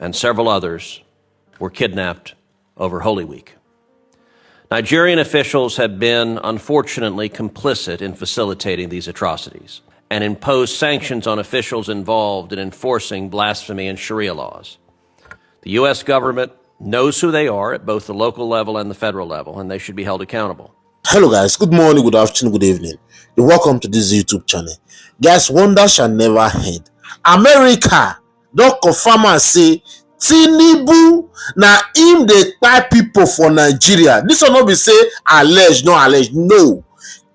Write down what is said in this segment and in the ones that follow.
and several others were kidnapped over Holy Week. Nigerian officials have been, unfortunately, complicit in facilitating these atrocities and imposed sanctions on officials involved in enforcing blasphemy and Sharia laws. The U.S. government knows who they are at both the local level and the federal level, and they should be held accountable. Hello guys, good morning, good afternoon, good evening, and welcome to this YouTube channel. Guys, wonder shall never end. America don't confirm and say Tinubu na him dey kpai people for Nigeria. This will not be say alleged, no alleged, no.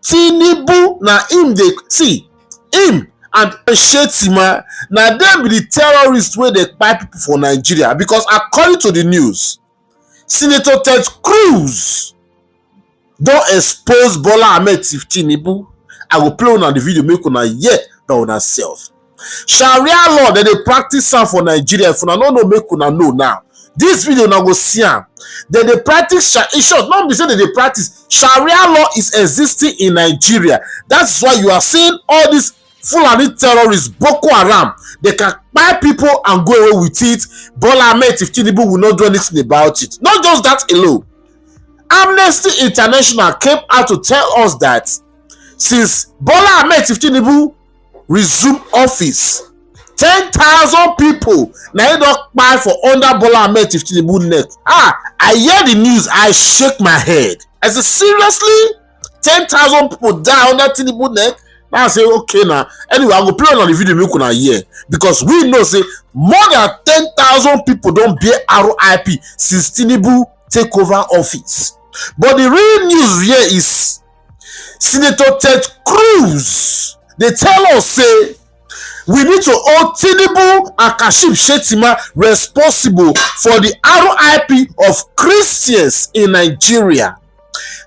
Tinubu na him dey see him and Shetima na them be the terrorists where they kpai people for Nigeria, because according to the news, Senator Tëřröřïst don't expose Bola Ahmed Tinubu. I will play on the video, make una hear by una self. Sharia law that they practice for Nigeria. If una no make una know now. This video now go see am. That they practice in short, not be saying that they practice Sharia law is existing in Nigeria. That's why you are seeing all these Fulani terrorists, Boko Haram. They can buy people and go away with it. Bola Ahmed Tinubu will not do anything about it. Not just that alone. Amnesty International came out to tell us that since Bola Ahmed Tinubu resumed office, 10,000 people now don't buy for under Bola Ahmed Tinubu neck. I hear the news, I shake my head. I say, seriously? 10,000 people die under Tinubu neck? Now I say, okay now. Anyway, I will play on the video make una hear, because we know say more than 10,000 people don't bear RIP since Tinubu take over office. But the real news here is Senator Tëřröřïst. They tell us say we need to hold Tinubu and Kashim Shettima responsible for the RIP of Christians in Nigeria.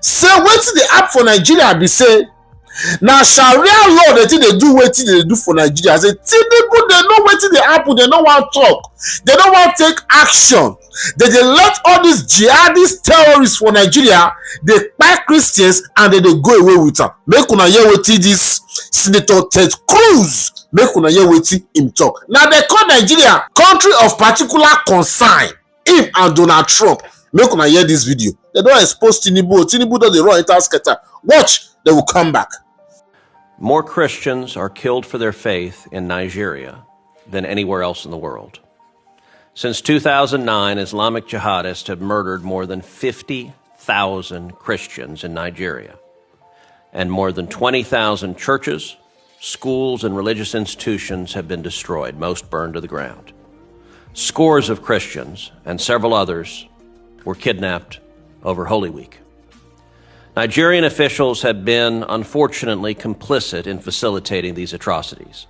Say wetin dey happen for Nigeria be say na Sharia law they think they do wetin they do for Nigeria. Say Tinubu they know wetin dey happen, they no wan talk, they no wan take action. They let all these jihadist terrorists for Nigeria, they kpai Christians and then they go away with them. Make una hear wetin this Senator Tëřröřïst make una hear wetin him talk. Now they call Nigeria country of particular concern, him and Donald Trump. Make una hear this video. They don't expose Tinubu. Tinubu does the run enter scatter. Watch, they will come back. More Christians are killed for their faith in Nigeria than anywhere else in the world. Since 2009, Islamic jihadists have murdered more than 50,000 Christians in Nigeria, and more than 20,000 churches, schools, and religious institutions have been destroyed, most burned to the ground. Scores of Christians and several others were kidnapped over Holy Week. Nigerian officials have been, unfortunately, complicit in facilitating these atrocities.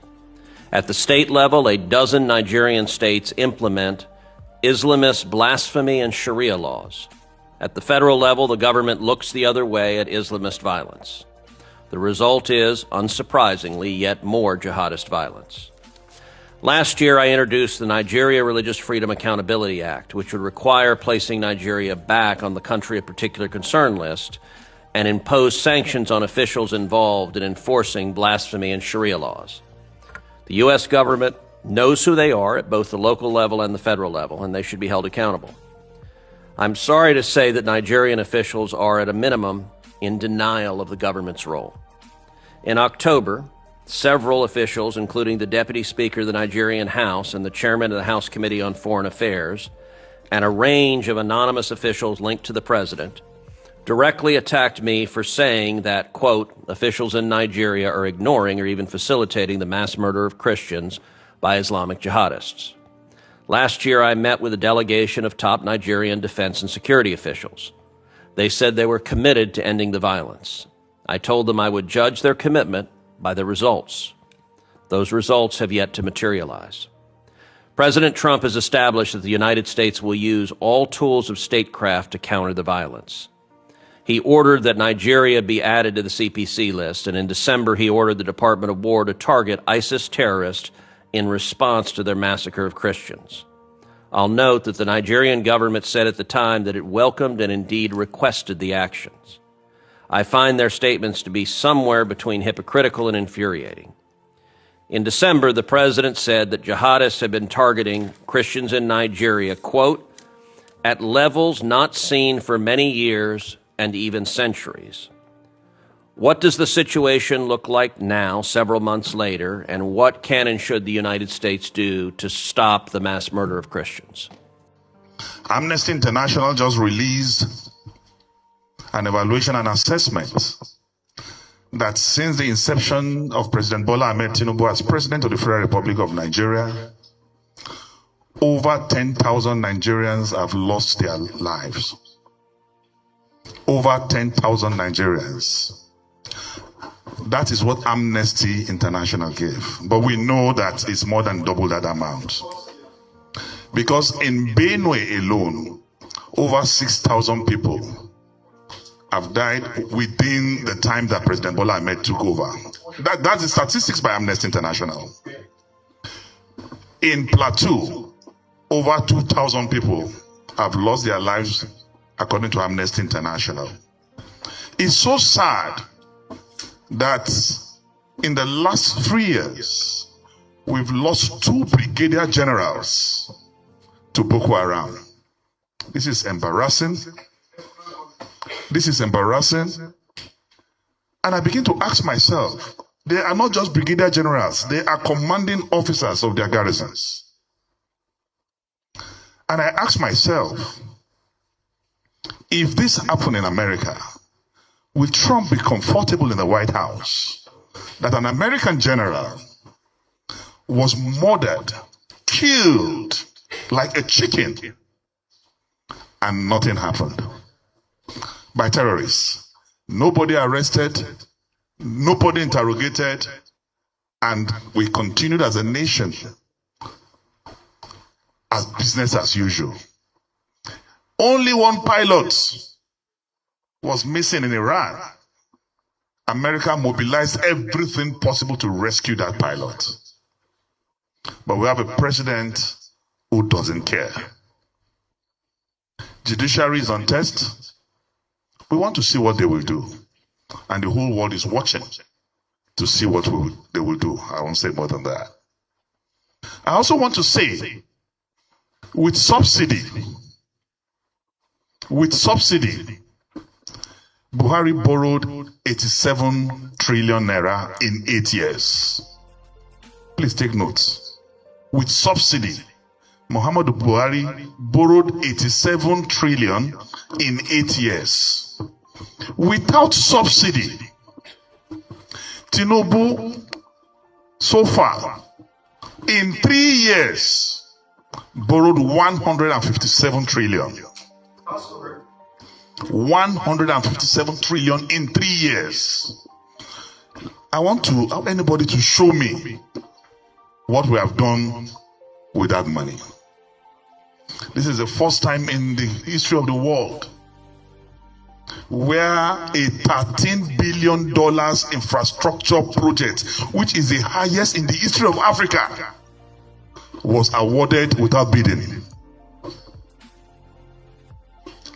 At the state level, a dozen Nigerian states implement Islamist blasphemy and Sharia laws. At the federal level, the government looks the other way at Islamist violence. The result is, unsurprisingly, yet more jihadist violence. Last year, I introduced the Nigeria Religious Freedom Accountability Act, which would require placing Nigeria back on the country of particular concern list and impose sanctions on officials involved in enforcing blasphemy and Sharia laws. The U.S. government knows who they are at both the local level and the federal level, and they should be held accountable. I'm sorry to say that Nigerian officials are, at a minimum, in denial of the government's role. In October, several officials, including the Deputy Speaker of the Nigerian House and the Chairman of the House Committee on Foreign Affairs, and a range of anonymous officials linked to the President, directly attacked me for saying that, quote, officials in Nigeria are ignoring or even facilitating the mass murder of Christians by Islamic jihadists. Last year, I met with a delegation of top Nigerian defense and security officials. They said they were committed to ending the violence. I told them I would judge their commitment by the results. Those results have yet to materialize. President Trump has established that the United States will use all tools of statecraft to counter the violence. He ordered that Nigeria be added to the CPC list, and in December he ordered the Department of War to target ISIS terrorists in response to their massacre of Christians. I'll note that the Nigerian government said at the time that it welcomed and indeed requested the actions. I find their statements to be somewhere between hypocritical and infuriating. In December, the president said that jihadists had been targeting Christians in Nigeria, quote, at levels not seen for many years and even centuries. What does the situation look like now, several months later, and what can and should the United States do to stop the mass murder of Christians? Amnesty International just released an evaluation and assessment that since the inception of President Bola Ahmed Tinubu as President of the Federal Republic of Nigeria, over 10,000 Nigerians have lost their lives. Over 10,000 Nigerians. That is what Amnesty International gave. But we know that it's more than double that amount. Because in Benue alone, over 6,000 people have died within the time that President Bola Ahmed took over. That's the statistics by Amnesty International. In Plateau, over 2,000 people have lost their lives according to Amnesty International. It's so sad that in the last 3 years, we've lost 2 brigadier generals to Boko Haram. This is embarrassing. This is embarrassing. And I begin to ask myself, they are not just brigadier generals, they are commanding officers of their garrisons. And I ask myself, if this happened in America, will Trump be comfortable in the White House that an American general was murdered, killed like a chicken, and nothing happened? By terrorists. Nobody arrested, nobody interrogated, and we continued as a nation as business as usual. Only one pilot was missing in Iran. America mobilized everything possible to rescue that pilot. But we have a president who doesn't care. Judiciary is on test. We want to see what they will do. And the whole world is watching to see what they will do. I won't say more than that. I also want to say, with subsidy, Buhari borrowed 87 trillion naira in 8 years. Please take notes. With subsidy, Muhammadu Buhari borrowed 87 trillion in 8 years. Without subsidy, Tinubu, so far, in 3 years, borrowed 157 trillion. 157 trillion in 3 years. I want anybody to show me what we have done with that money. This is the first time in the history of the world where a $13 billion infrastructure project, which is the highest in the history of Africa, was awarded without bidding.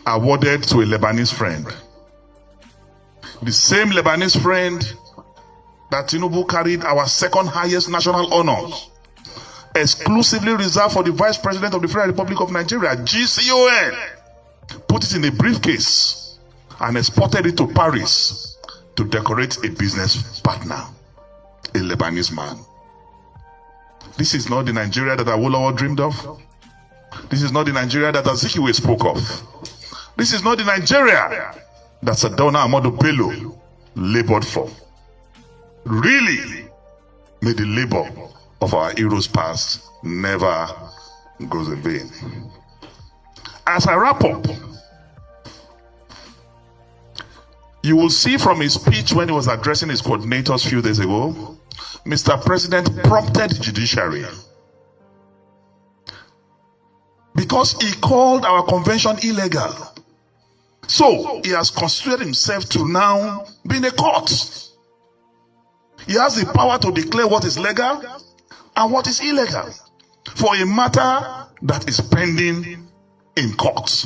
Awarded to a Lebanese friend. The same Lebanese friend that Tinubu carried our second highest national honors, exclusively reserved for the Vice President of the Federal Republic of Nigeria, GCON, put it in a briefcase and exported it to Paris to decorate a business partner, a Lebanese man. This is not the Nigeria that Awolowo dreamed of. This is not the Nigeria that Azikiwe spoke of. This is not the Nigeria that Sardauna Amadu Bello labored for. Really, may the labor of our heroes past never goes in vain. As I wrap up, you will see from his speech when he was addressing his coordinators a few days ago, Mr. President prompted judiciary because he called our convention illegal. So he has constituted himself to now be in a court. He has the power to declare what is legal and what is illegal for a matter that is pending in court.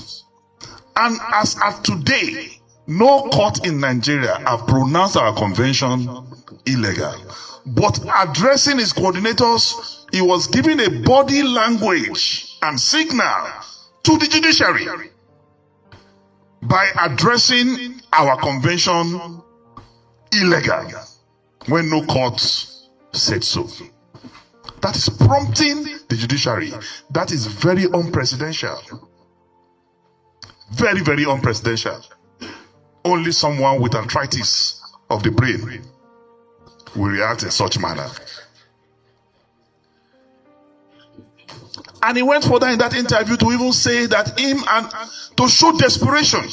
And as at today, No court in Nigeria have pronounced our convention illegal. But addressing his coordinators, he was giving a body language and signal to the judiciary by addressing our convention illegal when no court said so. That is prompting the judiciary. That is very unprecedented. Very, very unprecedented. Only someone with arthritis of the brain will react in such manner. And he went further in that interview to even say that to show desperation,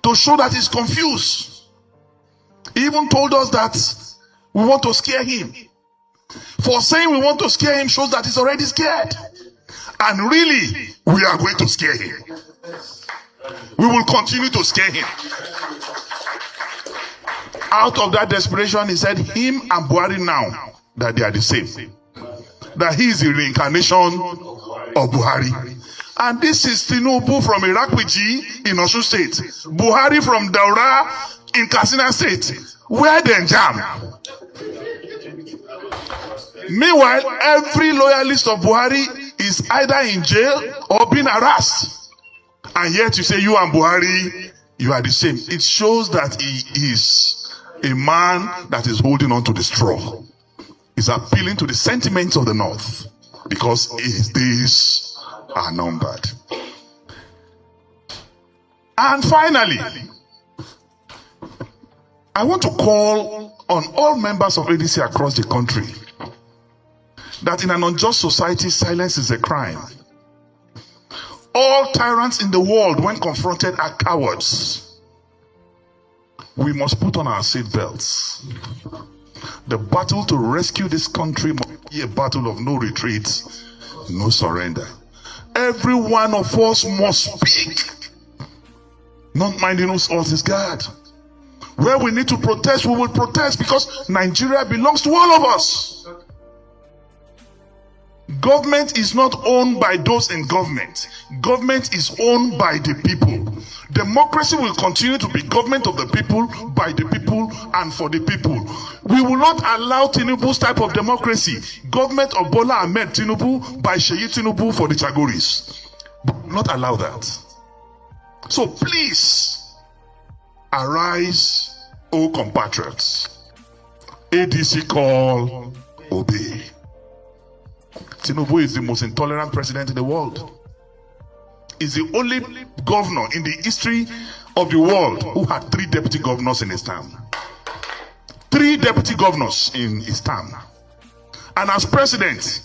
to show that he's confused. He even told us that we want to scare him. For saying we want to scare him shows that he's already scared. And really, we are going to scare him. We will continue to scare him. Out of that desperation, he said, him and Buhari now, that they are the same. That he is the reincarnation of Buhari. And this is Tinubu from Irakpiji in Osun State. Buhari from Daura in Katsina State. Where they jam. Meanwhile, every loyalist of Buhari is either in jail or being harassed. And yet you say you and Buhari, you are the same. It shows that he is a man that is holding on to the straw. He's appealing to the sentiments of the North because his days are numbered. And finally, I want to call on all members of ADC across the country that in an unjust society, silence is a crime. All tyrants in the world, when confronted, are cowards. We must put on our seatbelts. The battle to rescue this country must be a battle of no retreat, no surrender. Every one of us must speak, not minding whose else is God. Where we need to protest, we will protest because Nigeria belongs to all of us. Government is not owned by those in government. Government is owned by the people. Democracy will continue to be government of the people, by the people, and for the people. We will not allow Tinubu's type of democracy. Government of Bola Ahmed Tinubu by Sheyi Tinubu for the Tëřröřïst. We will not allow that. So please, arise, O compatriots. ADC call, obey. Tinubu is the most intolerant president in the world. He's the only governor in the history of the world who had 3 deputy governors in his term. 3 deputy governors in his term. And as president,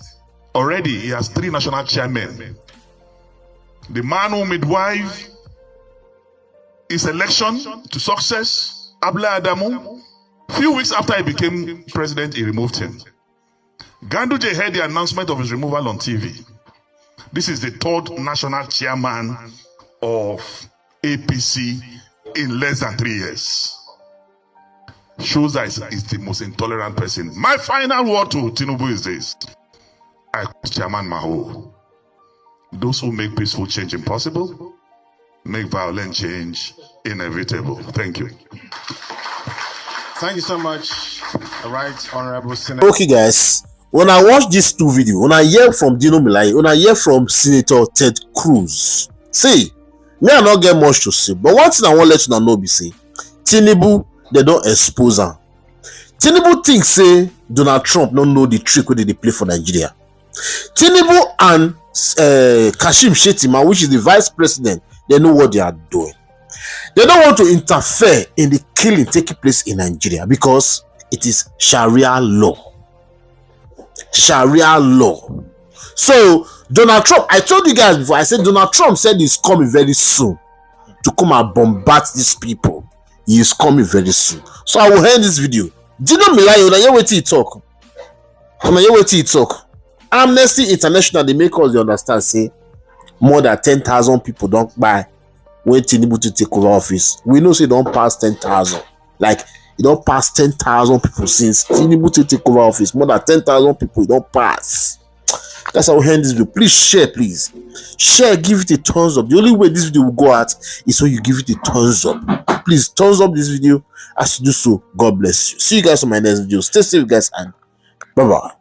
already he has 3 national chairmen. The man who midwife his election to success, Abla Adamu, few weeks after he became president, he removed him. Ganduje heard the announcement of his removal on TV. This is the 3rd national chairman of APC in less than 3 years. Shows that he's the most intolerant person. My final word to Tinubu is this. I quote Chairman Maho. Those who make peaceful change impossible, make violent change inevitable. Thank you. Thank you so much. All right, Honorable Senator. Okay, guys. When I watch these 2 videos, when I hear from Dino Melaye, when I hear from Senator Ted Cruz, see, me I not get much to say. But one thing I want to let you know be say, Tinubu, they don't expose him. Tinubu thinks say Donald Trump don't know the trick where they play for Nigeria. Tinubu and Kashim Shettima, which is the vice president, they know what they are doing. They don't want to interfere in the killing taking place in Nigeria because it is Sharia law. Sharia law. So Donald Trump, I told you guys before, I said Donald Trump said he's coming very soon to come and bombard these people. He is coming very soon. So I will end this video. Dino Melaye, when I hear what he talk, Amnesty International, they make us understand say more than 10,000 people don't buy when Tinubu to take over office. We know say don't pass 10,000. Like it don't pass 10,000 people since Tinubu to take over office. More than 10,000 people don't pass. Guys, I will end this video. Please share, please. Share, give it a thumbs up. The only way this video will go out is when you give it a thumbs up. Please thumbs up this video. As you do so, God bless you. See you guys on my next video. Stay safe, guys, and bye-bye.